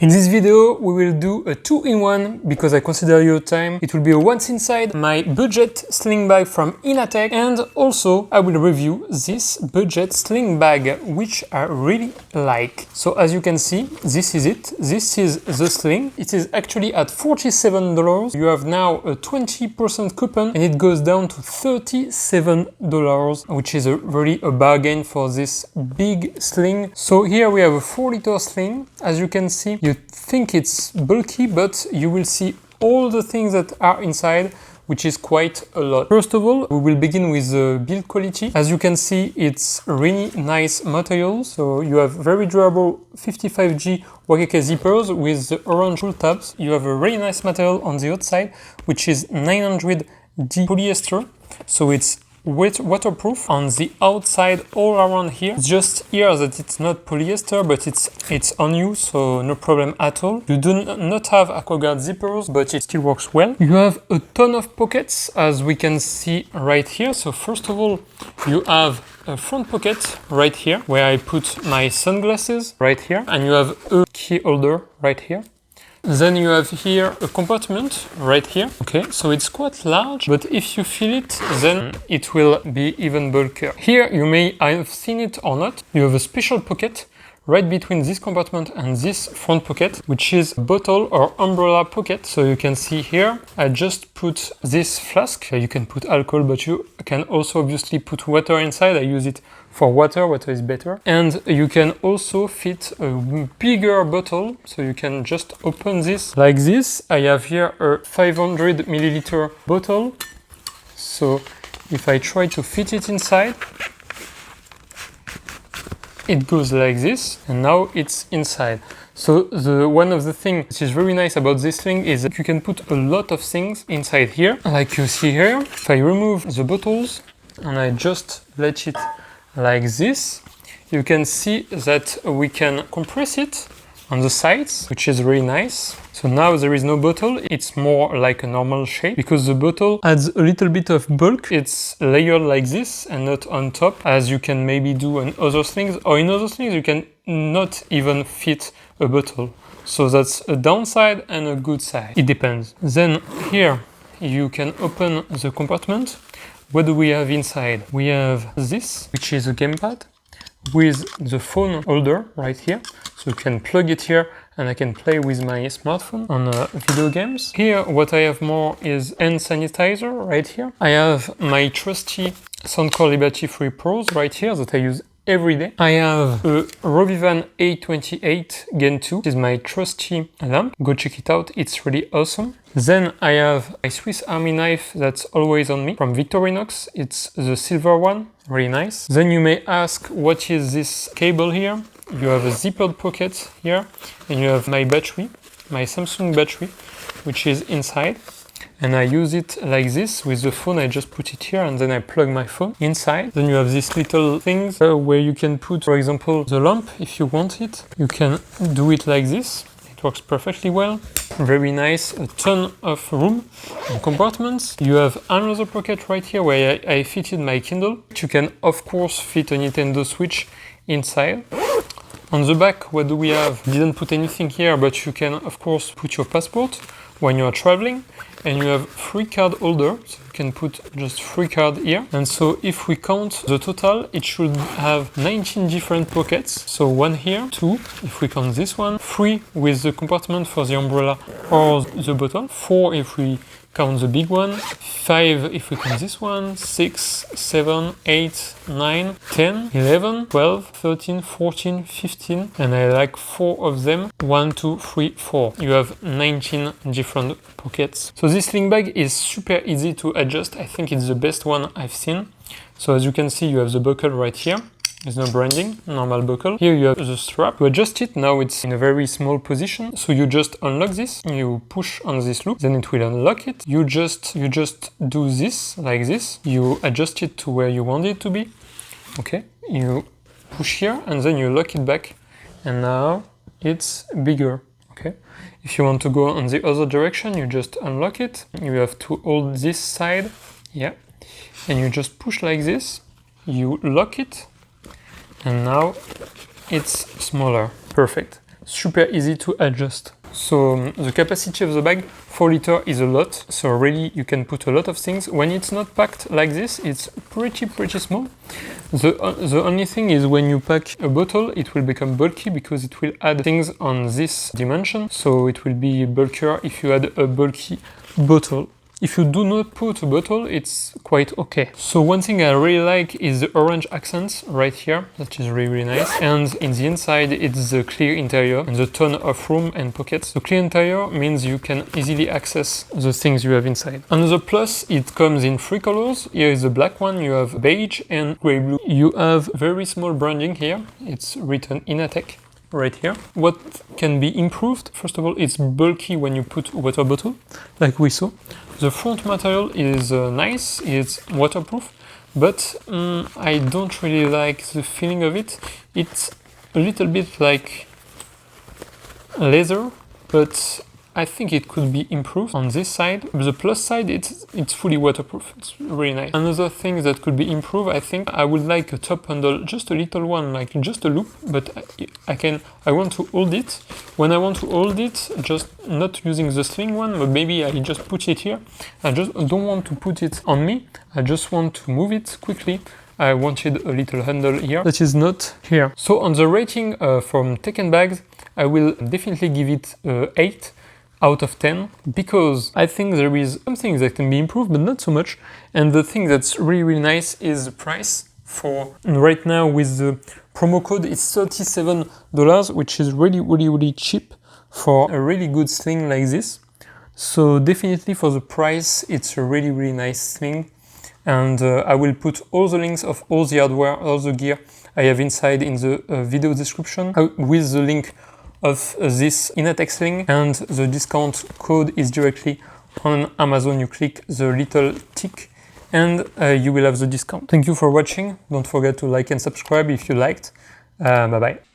In this video, we will do a 2-in-1 because I consider your time. It will be a once inside my budget sling bag from Inateck, and also I will review this budget sling bag, which I really like. So as you can see, this is it. This is the sling. It is actually at $47. You have now a 20% coupon and it goes down to $37, which is really a bargain for this big sling. So here we have a 4-liter sling. As you can see, you think it's bulky, but you will see all the things that are inside, which is quite a lot. First of all, we will begin with the build quality. As you can see, it's really nice material. So you have very durable 55G Wakeke zippers with the orange pull tabs. You have a really nice material on the outside, which is 900D polyester. So it's waterproof. On the outside, all around here, it's just here that it's not polyester, but it's on you, so no problem at all. You do not have AquaGuard zippers, but it still works well. You have a ton of pockets, as we can see right here. So first of all, you have a front pocket right here where I put my sunglasses right here, and you have a key holder right here. Then you have here a compartment right here. Okay, so it's quite large, but if you fill it, then it will be even bulkier. Here you may have seen it or not. You have a special pocket right between this compartment and this front pocket, which is a bottle or umbrella pocket. So you can see here, I just put this flask. You can put alcohol, but you can also obviously put water inside. I use it for water is better. And you can also fit a bigger bottle, so you can just open this like this. I have here a 500 milliliter bottle. So if I try to fit it inside, it goes like this, and now it's inside. So one of the things which is very nice about this thing is that you can put a lot of things inside here, like you see here. If I remove the bottles and I just let it like this, you can see that we can compress it on the sides, which is really nice. So now there is no bottle, it's more like a normal shape because the bottle adds a little bit of bulk. It's layered like this and not on top, as you can maybe do in other slings, or in other slings you can not even fit a bottle. So that's a downside and a good side. It depends. Then here you can open the compartment. What do we have inside? We have this, which is a gamepad with the phone holder right here. So you can plug it here and I can play with my smartphone on video games. Here what I have more is hand sanitizer right here. I have my trusty Soundcore Liberty 3 Pros right here that I use every day. I have a Rovivan A28 Gen 2. This is my trusty lamp. Go check it out, it's really awesome. Then I have my Swiss Army knife that's always on me from Victorinox. It's the silver one, really nice. Then you may ask, what is this cable here? You have a zippered pocket here, and you have my battery, my Samsung battery, which is inside. And I use it like this with the phone. I just put it here and then I plug my phone inside. Then you have these little things where you can put, for example, the lamp if you want it. You can do it like this. It works perfectly well. Very nice, a ton of room and compartments. You have another pocket right here where I fitted my Kindle. You can of course fit a Nintendo Switch inside. On the back, what do we have? Didn't put anything here, but you can of course put your passport when you are traveling. And you have 3 card holder, so you can put just 3 cards here. And so if we count the total, it should have 19 different pockets. So 1 here, 2, if we count this one, 3 with the compartment for the umbrella or the bottle, 4 if we count the big one, 5 if we count this one, 6, 7, 8, 9, 10, 11, 12, 13, 14, 15, and I like 4 of them. 1, 2, 3, 4. You have 19 different pockets. So this sling bag is super easy to adjust. I think it's the best one I've seen. So as you can see, you have the buckle right here. There's no branding, normal buckle. Here you have the strap. To adjust it, now it's in a very small position. So you just unlock this, you push on this loop, then it will unlock it. You just do this, like this. You adjust it to where you want it to be. Okay, you push here and then you lock it back. And now it's bigger, okay? If you want to go on the other direction, you just unlock it. You have to hold this side, yeah. And you just push like this, you lock it, and now it's smaller. Perfect. super easy to adjust. So the capacity of the bag, 4 liters is a lot, so really you can put a lot of things. When it's not packed like this, it's pretty small. The only thing is when you pack a bottle, it will become bulky because it will add things on this dimension, so it will be bulkier if you add a bulky bottle. If you do not put a bottle, it's quite okay. So one thing I really like is the orange accents right here. That is really nice. And in the inside, it's the clear interior and the ton of room and pockets. The clear interior means you can easily access the things you have inside. Another plus, it comes in 3 colors. Here is the black one, you have beige and gray blue. You have very small branding here. It's written Inateck right here. What can be improved? First of all, it's bulky when you put a water bottle, like we saw. The front material is nice, it's waterproof, but I don't really like the feeling of it. It's a little bit like leather, but I think it could be improved on this side. The plus side, it's fully waterproof. It's really nice. Another thing that could be improved, I think, I would like a top handle, just a little one, like just a loop, but I want to hold it. When I want to hold it, just not using the sling one, but maybe I just put it here. I just don't want to put it on me. I just want to move it quickly. I wanted a little handle here that is not here. So on the rating from TechNbags, I will definitely give it 8 out of 10 because I think there is something that can be improved, but not so much. And the thing that's really nice is the price. For right now with the promo code, it's $37, which is really cheap for a really good sling like this. So definitely for the price, it's a really nice sling. And I will put all the links of all the hardware, all the gear I have inside in the video description with the link of this Inateck Sling, and the discount code is directly on Amazon. You click the little tick and you will have the discount. Thank you for watching. Don't forget to like and subscribe if you liked. Bye bye.